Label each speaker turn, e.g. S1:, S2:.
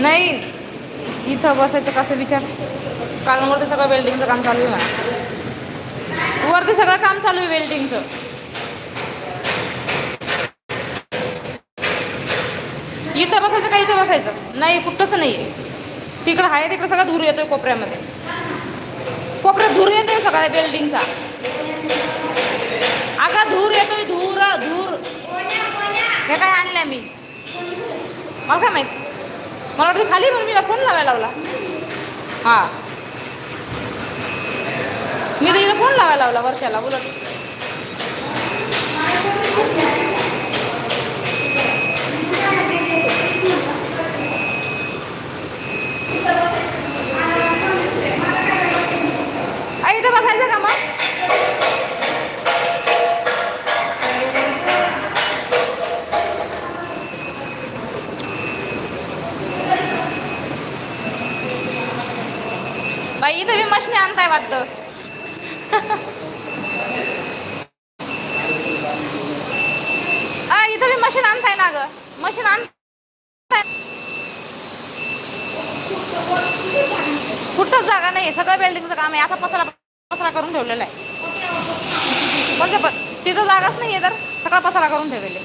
S1: नाही इथं बसायचं कसं विचार, कारण वरती सगळं वेल्डिंगचं काम चालू आहे मला. वरती सगळं काम चालू आहे वेल्डिंगचं. इथं बसायचं का इथं बसायचं? नाही कुठंच नाही आहे. तिकडं आहे तिकडं सगळा धूर येतोय कोपऱ्यामध्ये. कोपऱ्यात धूर येतोय सगळ्या बिल्डिंगचा. अगं धूर येतोय धूर धूर. हे काय आणलंय मी मला काय माहित. मला वाटतं खाली म्हणून मी फोन लावायला लावला. हां मी तर हिला फोन लावायला लावला वर्षाला उलट. आई इथं बसायचं का मग? बाई इथं मी मशनी आणताय वाटतं. इथं मी मशीन आणताय ना ग. मशीन आण कुठंच जागा नाही. सगळं बिल्डिंगचं काम आहे. असा पसरा पसरा करून ठेवलेला आहे. म्हणजे पण तिथं जागाच नाही आहे तर सगळा पसारा करून ठेवलेले.